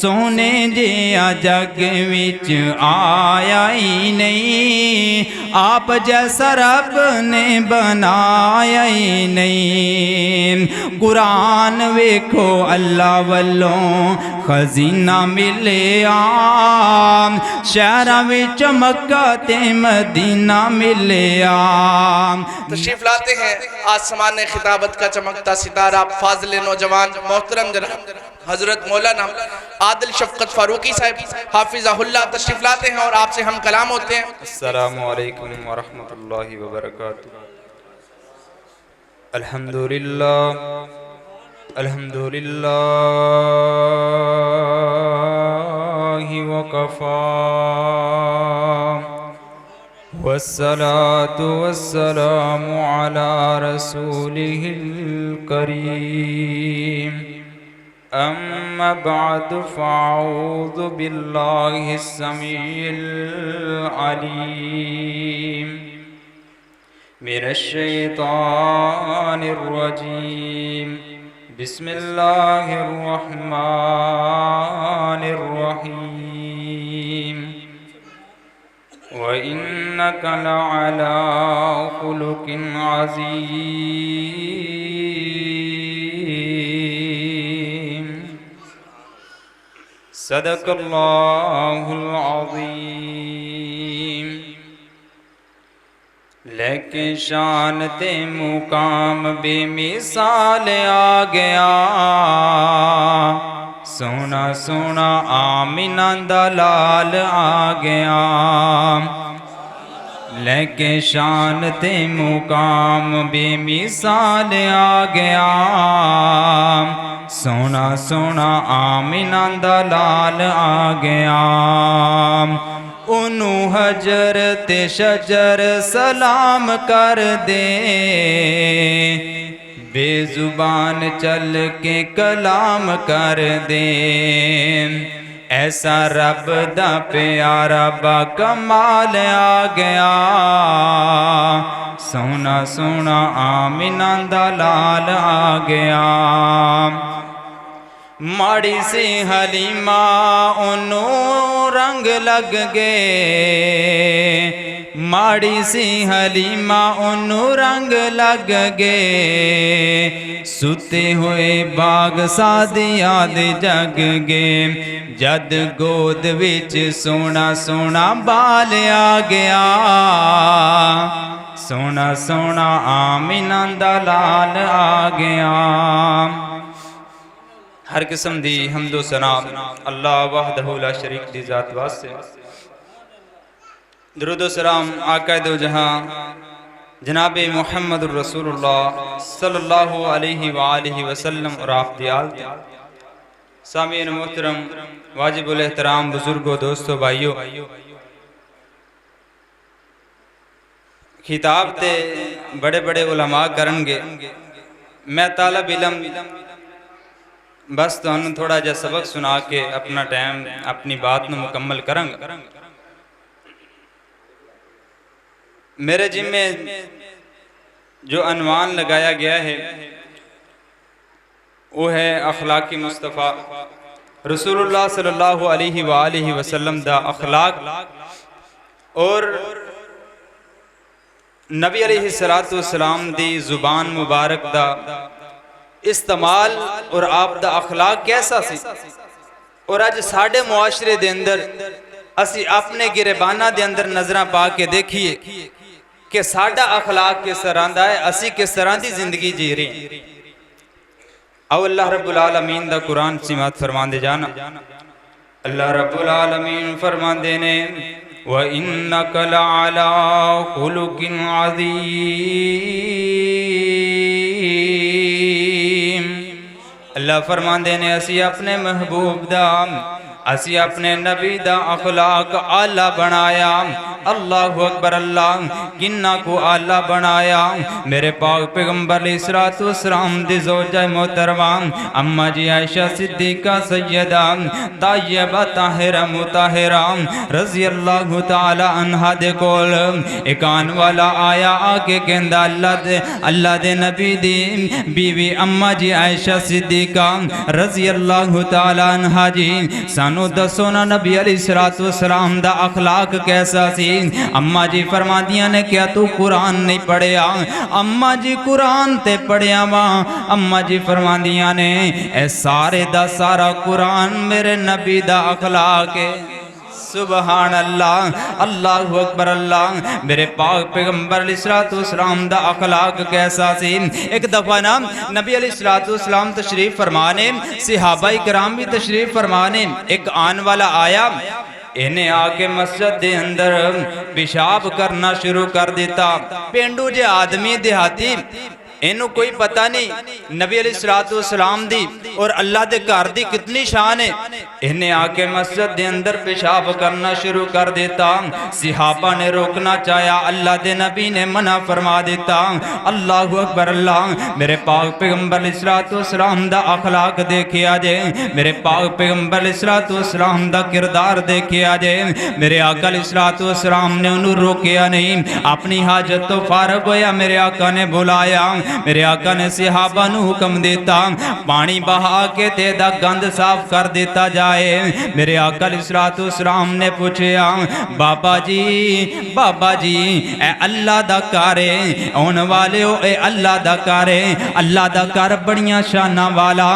سونے جیا جگ وچ آیا ہی نہیں، آپ جیسا رب نے بنایا ہی نہیں۔ قرآن ویکھو اللہ والوں خزینہ ملیا، شہراں وچ مکہ تے مدینہ ملیا۔ تشریف لاتے ہیں آسمان خطابت کا چمکتا ستارہ، فاضل نوجوان محترم جناب حضرت مولانا عادل شفقت فاروقی صاحب حافظہ اللہ تشریف لاتے ہیں اور آپ سے ہم کلام ہوتے ہیں۔ السلام علیکم ورحمۃ اللہ وبرکاتہ۔ الحمدللہ الحمدللہ وکفا والصلاة والسلام على رسوله الكريم، أما بعد فأعوذ بالله السميع العليم من الشيطان الرجيم، بسم الله الرحمن الرحيم، وَإِنَّكَ لَعَلَىٰ خُلُقٍ عَظِيمٍ، صدق اللہ العظیم۔ لیکن شان تے مقام بے مثال آ گیا، سونا سونا آمینہ دا لال آ گیا، لیکن شان تے مقام بے مثال آ گیا، سونا سونا آمینہ دا لال آ گیا۔ انہوں حجر تے شجر سلام کر دے، بے زبان چل کے کلام کر دے، ایسا رب دا پیارا با کمال آ گیا، سونا سونا آمینہ دا لال آ گیا۔ ماڑی سی حلیمہ انہوں رنگ لگ گئے، ماڑی سی حلیمہ انہوں رنگ لگ گئے، ستے ہوئے باغ سادیاں دے جگ گئے، جد گود وچ سونا سونا بال آ گیا، سونا سونا آمینہ دا لال آ گیا۔ ہر قسم دی حمد و ثنا اللہ وحدہ لا شریک دی ذات واسطے، درود و سلام آقا دو جہاں جناب محمد الرسول اللہ صلی اللہ علیہ وآلہ وسلم اور آپ دی آل تے۔ سامعین محترم، واجب الاحترام بزرگوں، دوستوں، بھائیوں، خطاب تے بڑے بڑے علماء کرنگے، میں طالب علم بس تو انہوں تھوڑا جا سبق سنا کے اپنا ٹائم اپنی بات نو مکمل کرنگ۔ میرے جن میں جو عنوان لگایا گیا ہے وہ ہے اخلاقی مصطفیٰ، رسول اللہ صلی اللہ علیہ وآلہ وسلم دا اخلاق اور نبی علیہ السلام دی زبان مبارک دا استعمال اور آپ دا اخلاق کیسا سی، اور آج ساڑھے معاشرے دے اندر اسی اپنے گریبانہ دے اندر نظرہ پا کے دیکھئے کہ ساڑھا اخلاق کس طرح دا ہے، اسی کس طرح دی زندگی جی رہی ہیں۔ او اللہ رب العالمین دا قرآن سمات فرمان دے جانا، اللہ رب العالمین فرمان دینے وَإِنَّكَ لَعَلَىٰ خُلُقٍ عَظِيمٍ، اللہ فرمان دینے اسی اپنے محبوب دا اسی اپنے نبی دا اخلاق آلہ بنایا. اللہ اکبر اللہ. کنہ کو آلہ بنایا؟ میرے پاک پیغمبر علیہ الصلوۃ والسلام دی زوجہ محترمہ اماں جی عائشہ صدیقہ سیدہ طیبہ طاہرہ مطہرہ رضی اللہ تعالی عنہا دے کول ایک آن والا آیا آ کے کہندا اللہ دے نبی دی بیوی اماں جی عائشہ صدیقہ رضی اللہ تعالی عنہا جی سانو دسو نا نبی علیہ الصلوۃ والسلام دا اخلاق کیسا سی؟ اماں جی فرماندیاں نے کیا تو قرآن نہیں پڑھیا؟ اماں جی قرآن تے پڑھیا ماں. اماں جی فرماندیاں نے اے سارے دا سارا قرآن میرے نبی دا اخلاق ہے. سبحان اللہ. اللہ اکبر اللہ. میرے پاک پیغمبر علیہ الصلوۃ والسلام دا اخلاق کیسا سی؟ ایک دفعہ نا نبی علیہ الصلوۃ والسلام تشریف فرمانے، صحابہ کرام بھی تشریف فرمانے، ایک آن والا آیا، انہیں آکے مسجد دے اندر پیشاب کرنا شروع کر دیتا. پینڈو جے آدمی دیہاتی انہوں کوئی پتہ نہیں نبی علیہ الصلوۃ والسلام دی اور اللہ دے گھر دی کتنی شان ہے. انہیں آکے مسجد دے اندر پیشاب کرنا شروع کر دیتا. صحابہ نے روکنا چاہیا، اللہ دے نبی نے منع فرما دیتا. اللہ اکبر اللہ. میرے پاک پیغمبر علیہ الصلوۃ والسلام دا اخلاق دیکھیا جے، میرے پاک پیغمبر علیہ الصلوۃ والسلام دا کردار دیکھیا جے. میرے آقا علیہ الصلوۃ والسلام نے انہوں روکیا نہیں، اپنی حاجت تو فارغ ہویا، میرے آقا نے بلایا، میرے آقا نے صحابہ نو حکم دیتا پانی بہا کے تے دا گند صاف کر دیتا جائے. میرے آقا علیہ الصلوۃ والسلام نے پوچھیا بابا جی اے اللہ دا کارے اون والے ہو، اے اللہ دا کارے، اللہ دا کار بڑیاں شاناں والا.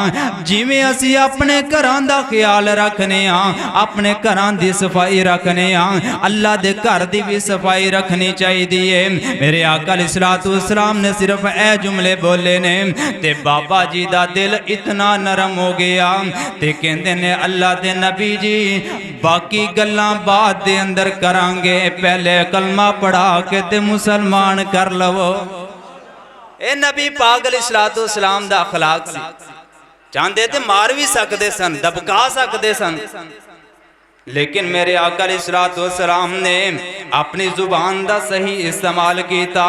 جی میں اسی اپنے گھران دا خیال رکھنے ہاں، اپنے گھران دی صفائی رکھنے ہاں، اللہ دے گھر دی بھی صفائی رکھنی چاہیے. میرے آقا علیہ الصلوۃ والسلام نے صرف اے جملے بولے نے تے بابا جی دا دل اتنا نرم ہو گیا تے کہندے نے اللہ دے نبی جی باقی گلاں بعد دے اندر کرانگے، پہلے کلمہ پڑھا کے تے مسلمان کر لو. اے نبی پاک علیہ الصلوۃ والسلام دا اخلاق سی. چاندے تے مار بھی سکدے سن، دبکا سکدے سن، لیکن میرے آقا علیہ الصلوۃ والسلام نے اپنی زبان دا صحیح استعمال کیتا،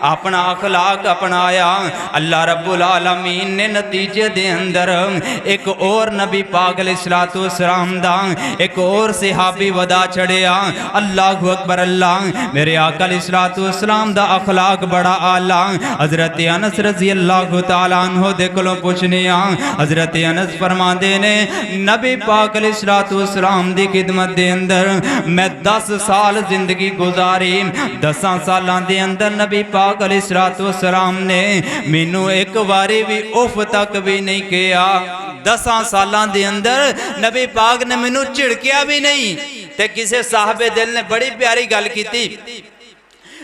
اپنا اخلاق اپنایا. اللہ رب العالمین نے نتیجے دے اندر ایک اور نبی پاک علیہ الصلوۃ والسلام دا ایک اور صحابی ودا چھڑیا. اللہ اکبر اللہ. میرے آقا علیہ الصلوۃ والسلام دا اخلاق بڑا اعلیٰ. حضرت انس رضی اللہ تعالیٰ عنہ دے کلوں پوچھنیا، حضرت انس فرماندے نے نبی پاک علیہ الصلوۃ والسلام دی خدمت دے اندر میں 10 سال زندگی گزاری. 10 سالاں دے اندر نبی پاک علیہ الصلوۃ والسلام نے مینوں ایک واری بھی اف تک بھی نہیں کیا. 10 سالاں دے اندر نبی پاک نے مینوں چڑکیا بھی نہیں. تے کسے صاحب دل نے بڑی پیاری گل کیتی،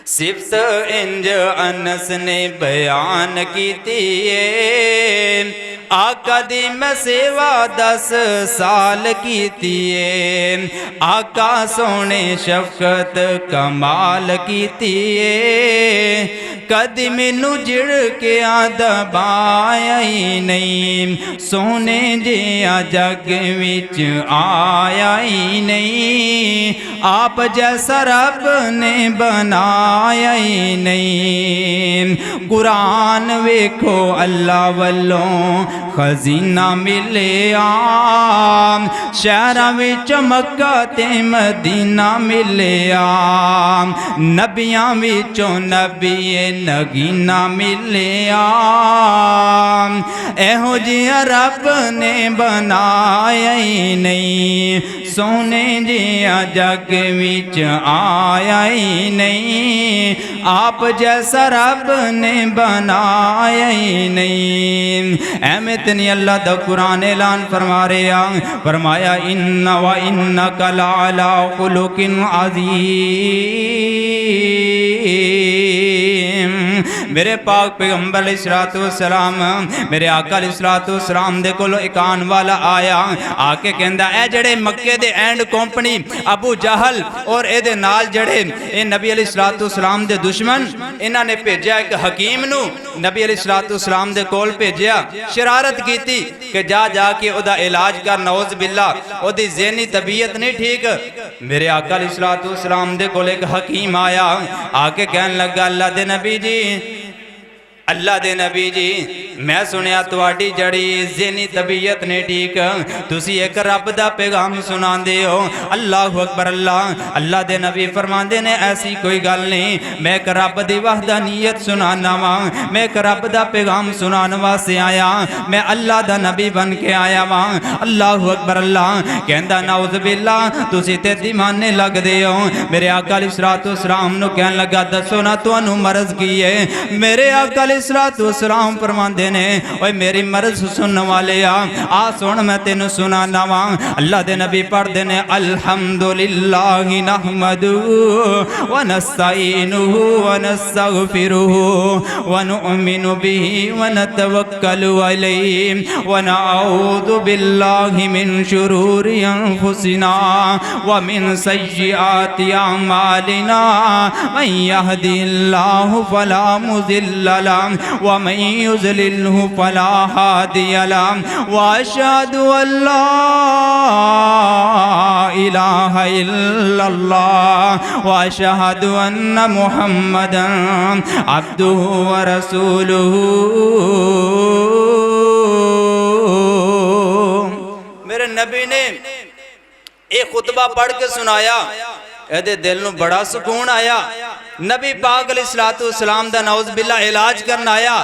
صفت انج انس نے بیان کیتی ہے، آقا دی میں سیوا 10 سال کیتی ہے، آقا سونے شفقت کمال کیتی ہے، کدی مینوں جڑ کے دبایا ہی نہیں، سونے جیا جگ وچ آیا ہی نہیں، آپ جیسا رب نے بنایا ہی نہیں. قرآن ویکھو اللہ والوں خزینہ ملیا، شہراں وچ مکہ تے مدینہ ملیا، نبیاں وچوں نبی نگینہ ملیا، ایہو جیا رب نے بنایا ہی نہیں، سونے جیا جگ وچ آیا ہی نہیں، آپ جیسا رب نے بنایا ہی نہیں. احمد اتنی اللہ دا قرآن اعلان فرما رہا، فرمایا ان و انک لعلی خلق عظیم. میرے پاک پیغمبر علیہ الصلوۃ والسلام میرے آقا علیہ الصلوۃ والسلام دے کولو ایک آن والا آیا آ کے کہندا اے جڑے مکے دے اینڈ کمپنی ابو جہل اور اے دے نال جڑے اے نبی علیہ الصلوۃ والسلام دے دشمن انہاں نے بھیجیا ایک حکیم نو نبی علیہ الصلوۃ والسلام دے کول بھیجیا شرارت کیتی کہ جا کے او دا علاج کر نعوذ باللہ او دی ذہنی طبیعت نہیں ٹھیک میرے آقا علیہ الصلوۃ والسلام دے کول ایک حکیم آیا آ کے کہن لگا اللہ دے نبی جی اللہ دے نبی جی میں سنیا تواڈی جڑی ذہنی طبیعت نے ٹھیک تسی ایک رب دا پیغام سناندے ہو اللہ اکبر اللہ دے نبی فرماندے نے ایسی کوئی گل نہیں میں ایک رب دی وحدانیت سنانا وا میں ایک رب دا پیغام سنان واسطے آیا میں اللہ دا نبی بن کے آیا وا اللہ اکبر کہندا نعوذ باللہ تسی تے دیوانے لگ دے ہو میرے آقا علیہ الصلوۃ والسلام نو کہن لگا دسو نا تانوں مرض کی ہے میرے آقا علیہ الصلوۃ والسلام فرماندے نے اوے میری مرض سنن والے آ سن میں تینوں سنانا وا اللہ دے نبی پڑھدے نے الحمدللہ نحمدہ ونستعینہ ونستغفرہ ونؤمن بہ ونتوکل علیہ ونعوذ باللہ من شرور انفسنا ومن سیئات اعمالنا من یہدی اللہ فلا مضل له ومن يضلله فلا هادي له واشهد ان لا اله الا الله واشهد ان محمدا عبده ورسوله میرے نبی نے ایک خطبہ پڑھ کے سنایا اے دل نو بڑا سکون آیا نبی پاک علیہ الصلوۃ والسلام دا نعوذ باللہ علاج کرنا آیا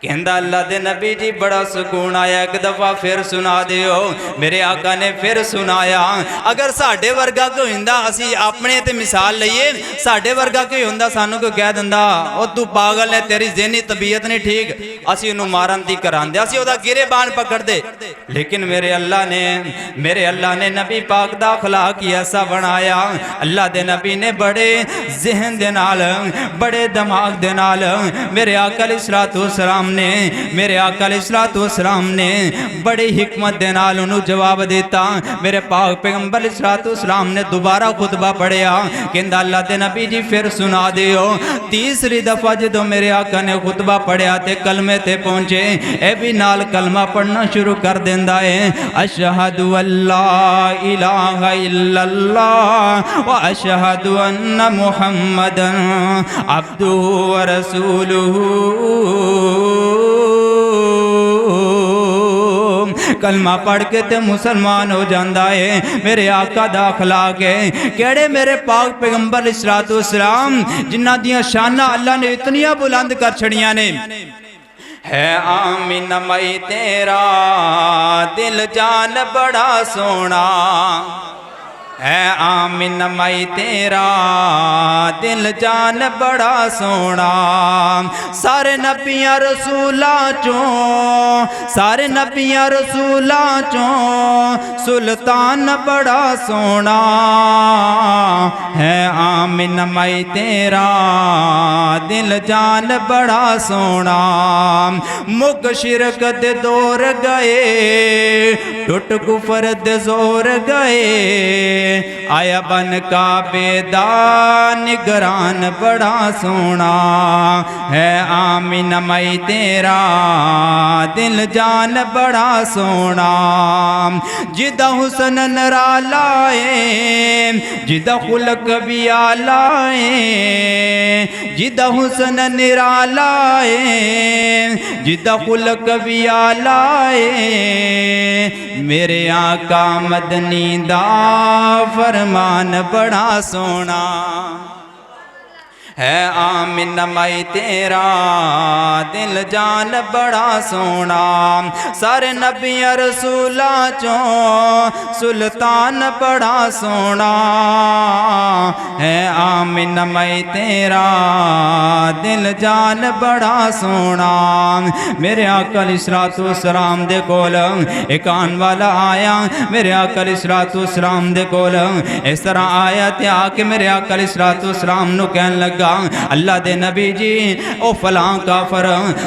کہندا اللہ دے نبی جی بڑا سکون آیا ایک دفعہ پھر سنا دیو میرے آقا نے پھر سنایا اگر ساڈے ورگا کوئی ہوندا اسی اپنے تے مثال لئیے ساڈے ورگا کوئی ہوندا سانو کوئی کہہ دندا او تو پاگل ہے تیری ذہنی طبیعت نہیں ٹھیک اسی انہوں مارن دی کراندے اسی او دا گریبان پکڑ دے لیکن میرے اللہ نے نبی پاک دا اخلاق ایسا بنایا اللہ دے نبی نے بڑے ذہن دے نال بڑے دماغ دے نال میرے آقا علیہ الصلوۃ والسلام میرے آقا علیہ الصلوۃ والسلام نے بڑی حکمت دے نال انہوں جواب دیتا میرے پاک پیغمبر علیہ الصلوۃ والسلام نے دوبارہ خطبہ پڑھیا کہندا اللہ دے نبی جی پھر سنا دیو تیسری دفعہ جدو میرے آقا نے خطبہ پڑھیا تے کلمے تے پہنچے اے بھی نال کلمہ پڑھنا شروع کر دیندا ہے اشہد ان لا الہ الا اللہ و اشہد ان محمدا عبدہ ورسولہ کلمہ پڑھ کے تے مسلمان ہو جاندہ ہے میرے آقا دا اخلاق ہے کیڑے میرے پاک پیغمبر علیہ الصلوۃ والسلام جنہ دیاں شانہ اللہ نے اتنیاں بلند کر چھڑیاں نے ہے آمین مئی تیرا دل جان بڑا سونا ہے آمین مئی تیرا دل جان بڑا سونا سارے نبیاں رسولاں چوں سارے نبیاں رسولاں چوں سلطان بڑا سونا ہے آمین مئی تیرا دل جان بڑا سونا مک شرک دے دور گئے ٹوٹ کفر دے زور گئے آیا بن کا بیدان نگران بڑا سونا ہے آمین مئی تیرا دل جان بڑا سونا جدہ حسن نرالائے جدہ خلق بھی آلائے جدہ حسن نرالائے جدہ خلق بھی آلائے میرے آقا مدنی دا فرمان بڑا سونا ہے آمین مئی تیرا دل جان بڑا سونا سارے نبیاں رسولاں چوں سلطان بڑا سونا ہے آمن میں تیرا دل جان بڑا سونا میرے آقا علیہ الصلوۃ والسلام دے کول ایک آن والا آیا میرے آقا علیہ الصلوۃ والسلام دے کول اس طرح آیا تے آ کے میرے آقا علیہ الصلوۃ والسلام نو کہن لگا اللہ دے نبی جی او فلاں کافر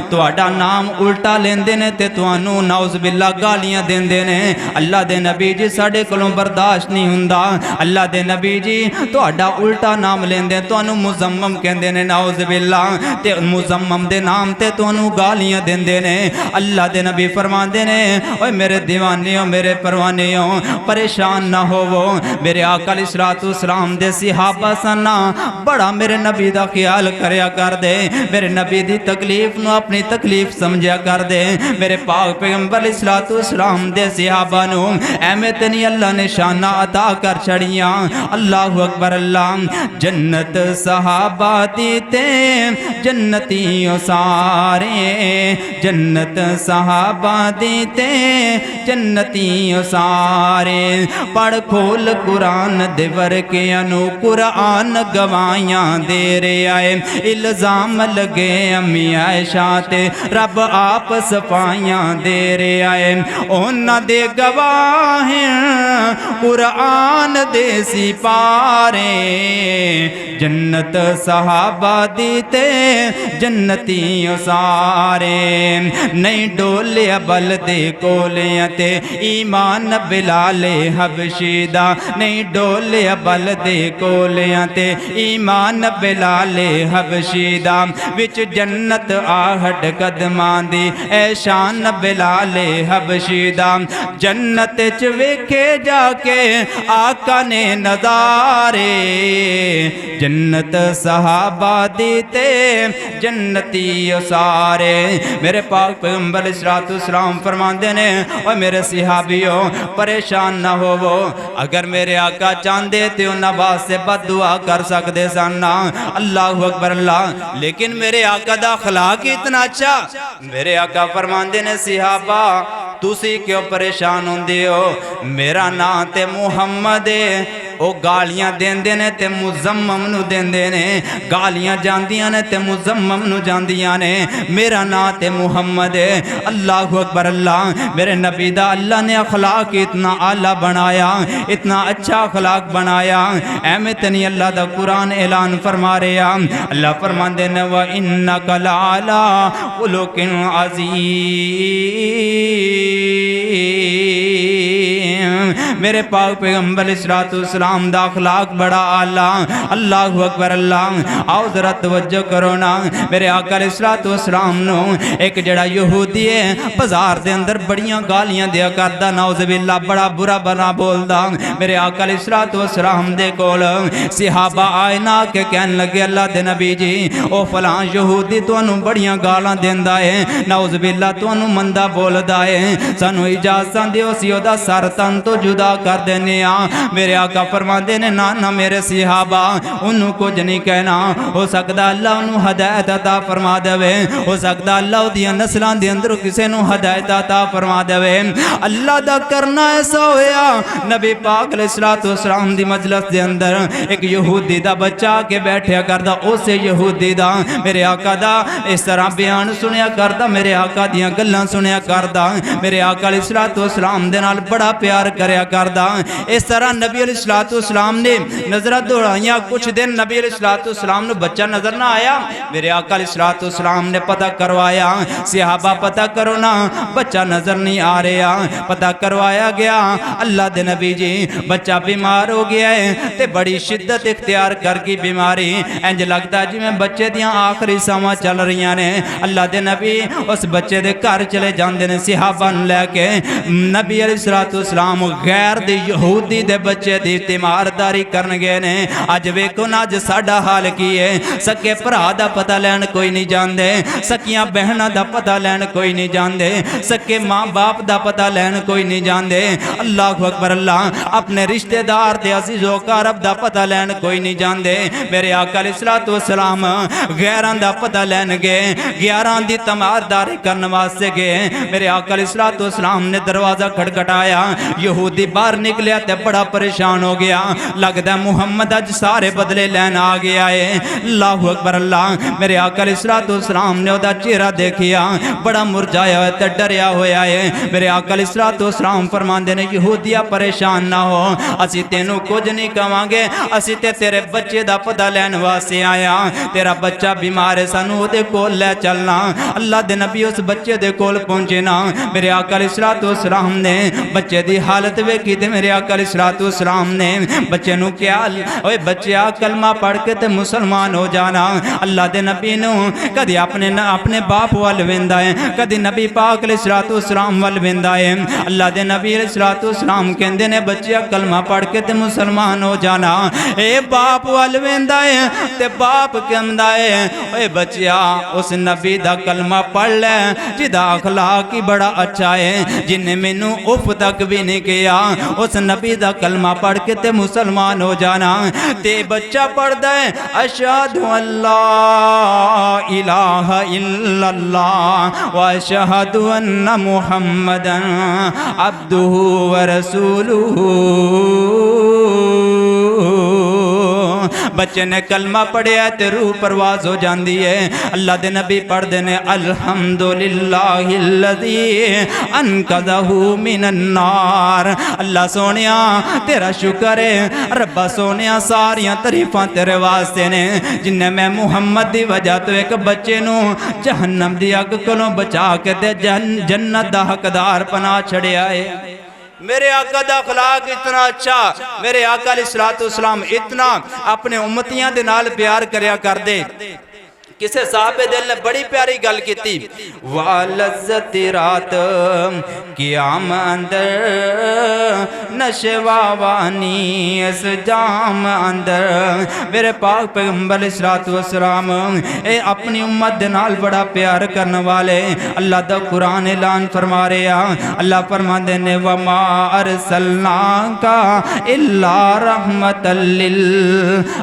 تہاڈا نام الٹا لیندے نے تے تانوں نعوذ باللہ گالیاں دیندے نے اللہ دے نبی جی ساڈے کولوں برداشت نہیں ہوندا اللہ دے نبی جی تہاڈا الٹا نام لیندے تانوں مزمم کہندے نے نعوذ باللہ تے مزمم دے نام تے تانوں گالیاں دیندے نے اللہ دے نبی فرماندے نے اوے میرے دیوانیوں میرے پروانیوں پریشان نہ ہوو میرے آقا علیہ الصلوۃ والسلام دے صحابہ سن بڑا میرے نبی دا خیال کریا کر دے میرے نبی دی تکلیف نو اپنی تکلیف سمجھیا کر دے میرے پاک پیغمبر علیہ الصلوۃ والسلام دے صحابہ نو ایویں تے نہیں اللہ نے شانہ عطا کر چھڑیاں اللہ اکبر اللہ جنت صحابہ دی تے جنتیوں سارے جنت صحابہ دی تے جنتیوں سارے پڑھ کھول قرآن دے ورکے انو قرآن گوائیاں دے رہے آئے الزام لگے امی عائشہ تے رب آپ صفائیاں دے رہے آئے اونا دے گواہیں قرآن دے سپارے جنت صحابہ دیتے جنتیوں سارے نہیں ڈولیا بل دے کولیاں تے ایمان بلال حبشی دا نہیں ڈولیا بل دے کولیاں تے ایمان بلال حبشی دا وچ جنت آہٹ قدمان دی اے شان بلال حبشی دا جنت چ ویکھے جا کے آقا نے نظارے جنت صحابہ دیتے جنتی سارے میرے پاک پیغمبر علیہ الصلوۃ والسلام فرماندے نے اور میرے صحابیوں پریشان نہ ہوو اگر میرے آقا چاندے تے انہاں واسطے بد دعا کر سکدے سن اللہ اکبر اللہ لیکن میرے آقا دا اخلاق اتنا اچھا میرے آقا فرماندے نے صحابہ تسی کیوں پریشان ہوندے ہو میرا نام تے محمد ہے او گالیاں دیندے نے تے مزمم نو دیندے نے گالیاں جاندیاں نے تے مزمم نو جاندیاں نے میرا نام تے محمد ہے اللہ اکبر اللہ میرے نبی دا اللہ نے اخلاق اتنا اعلیٰ بنایا اتنا اچھا اخلاق بنایا احمد تنی اللہ دا قرآن اعلان فرما رہے ہیں اللہ فرماندے نے وَإِنَّكَ لَعَلَىٰ خُلُقٍ عَظِيمٍ میرے پاک پیغمبر علیہ الصلوۃ والسلام دا اخلاق بڑا اعلیٰ اللہ اکبر اللہ آؤ ذرا توجہ کرو نا میرے آقا علیہ الصلوۃ والسلام نو ایک جڑا یہودی ہے بازار دے اندر بڑیاں گالیاں دیا کردا نعوذ باللہ بڑا برا بنا بولدا میرے آقا علیہ الصلوۃ والسلام دے کول صحابہ آئے نا کہ کہن لگے اللہ دے نبی جی او فلاں یہودی تانوں بڑیاں گالاں دیندا ہے نعوذ باللہ تانوں مندا بولدا ہے سانو اجازت دیو سی او دا سر تن تو جدا کر دینے میرے آقا فرماندے نے نا میرے صحابہ انہوں کچھ نہیں کہنا ہو سکتا اللہ انہوں ہدایت عطا فرما دے ہو سکتا اللہ دیا نسلان دے اندر کسے نو ہدایت عطا فرما دے اللہ دا کرنا ایسا ہویا نبی پاک علیہ الصلوۃ والسلام دی مجلس دے اندر ایک یہودی دا بچہ کے بیٹھیا کردا اسے یہودی دا میرے آقا دا اس طرح بیان سنیا کردا میرے آقا دیاں گلاں سنیا کردا میرے آقا علیہ الصلوۃ والسلام دے نال بڑا پیار کریا کردا اس طرح نبی علیہ الصلوۃ والسلام نے نظرہ دوڑائیاں کچھ دن نبی علیہ الصلوۃ والسلام نے بچہ نظر نہ آیا میرے آقا علیہ الصلوۃ والسلام نے پتہ کروایا صحابہ پتہ کرو نا بچہ نظر نہیں آ رہا پتہ کروایا گیا اللہ دے نبی جی بچہ بیمار ہو گیا ہے تے بڑی شدت اختیار کر کی بیماری انج لگتا جی میں بچے دیاں آخری ساواں چل رہیاں نے اللہ دے نبی اس بچے دے گھر چلے جاندے نے صحابہ لے کے نبی علیہ الصلوۃ والسلام غیر دے یہودی دے بچے دی تیمارداری کرن گئے نے اج ویکھو نا اج ساڈا حال کی ہے سکے بھرا دا پتہ لین کوئی نہیں جاندے سکیاں بہناں دا پتہ لین کوئی نہیں جاندے سکے ماں باپ دا پتہ لین کوئی نہیں جاندے اللہ اکبر اللہ اپنے رشتہ دار تے عزیز و اقارب دا پتہ لین کوئی نہیں جاندے میرے آقا علیہ الصلوۃ والسلام غیراں دا پتہ لین گئے غیراں دی تیمارداری کرن واسطے گئے میرے آقا علیہ الصلوۃ والسلام نے دروازہ کھٹکھٹایا یہودی باہر نکلیا تے بڑا پریشان ہو گیا لگدا محمد اج سارے بدلے لین آ گیا ہے اللہ اکبر اللہ میرے آقا علیہ الصلوۃ والسلام نے اودا چہرہ دیکھیا بڑا مرجایا ہوا تے ڈریا ہویا ہے میرے آقا علیہ الصلوۃ والسلام فرماندے نے یہودیا پریشان نہ ہو اسی تینوں کچھ نہیں کہاں گے اسی تے تیرے بچے دا پتہ لین واسطے آیا تیرا بچہ بیمار ہے سانو دے کول لے چلنا اللہ دے نبی اس بچے دے کول پہنچے نا میرے آقا علیہ الصلوۃ والسلام نے بچے دی حالت ویکھی تے میرے آقا علیہ الصلوۃ والسلام نے بچے نو کیا اوے بچیا کلمہ پڑھ کے تے مسلمان ہو جانا اللہ دے نبی نو کدی اپنے باپ وال ویندا ہے کدی نبی پاک علیہ الصلوۃ والسلام وال ویندا ہے اللہ دے نبی علیہ الصلوۃ والسلام کہندے نے بچیا کلمہ پڑھ کے تے مسلمان ہو جانا اے باپ وال ویندا ہے تے باپ کہندا ہے اے بچیا اس نبی دا کلمہ پڑھ لے جدا اخلاق ہی بڑا اچھا ہے جن نے مینوں اف تک بھی نہیں کیا اس نبی دا کلمہ پڑھ کے تے مسلمان ہو جانا تے بچہ پڑھدا ہے اشہد ان لا الہ الا اللہ واشہد ان محمدا عبدہ ورسولہ بچے نے کلمہ پڑھیا تے روح پرواز ہو جاندی ہے اللہ دے نبی پڑھ دینے الحمدللہ الذی انقذہ من النار اللہ سونیا تیرا شکر ہے ربا سونیا ساریاں تعریفاں تیرے واسطے نے جن نے میں محمد دی وجہ تو ایک بچے نو جہنم دی اگ کولوں بچا کے تے جنت دا حقدار بنا چھڑیا ہے میرے آقا دا اخلاق اتنا اچھا میرے آقا علیہ الصلوۃ والسلام اتنا اپنے امتیاں دے نال پیار کریا کر دے کسے صاحب دل نے بڑی پیاری گل کیتی واللذت رات قیام اندر نشوا وانی اس جام اندر میرے پاک پیغمبر علیہ الصلوۃ والسلام اے اپنی امت دے نال بڑا پیار کرنے والے اللہ دا قرآن اعلان فرما رہا اللہ فرماندے نے وما ارسلناک الا رحمت للعالمین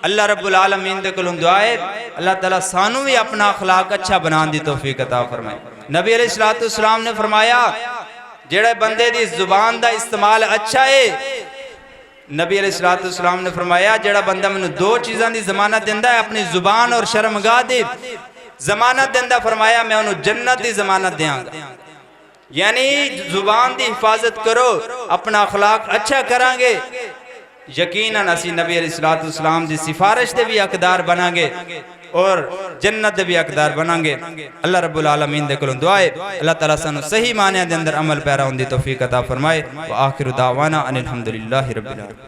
اللہ رب العالمین دے کولوں دعا ہے اللہ تعالیٰ سانو بھی اپنا اخلاق اچھا بنان دی توفیق عطا فرمائے نبی علیہ الصلوۃ والسلام نے فرمایا جڑے بندے دی زبان دا استعمال اچھا ہے نبی علیہ الصلوۃ والسلام نے فرمایا جڑا بندہ مینوں دو چیزاں دی ضمانت دیندا ہے اپنی زبان اور شرمگاہ دی ضمانت دیندا فرمایا میں انہوں جنت دی ضمانت دیاں گا یعنی زبان دی حفاظت کرو اپنا اخلاق اچھا کریں گے یقیناً اسی نبی علیہ الصلوۃ والسلام دی سفارش دے بھی حقدار بناں گے اور جنت دے بھی حقدار بناں گے اللہ رب العالمین دے کولوں دعا ہے اللہ تعالیٰ سانو صحیح معنی دے اندر عمل پیرا ہوندی توفیق عطا فرمائے وآخر دعوانا ان الحمدللہ رب العالمین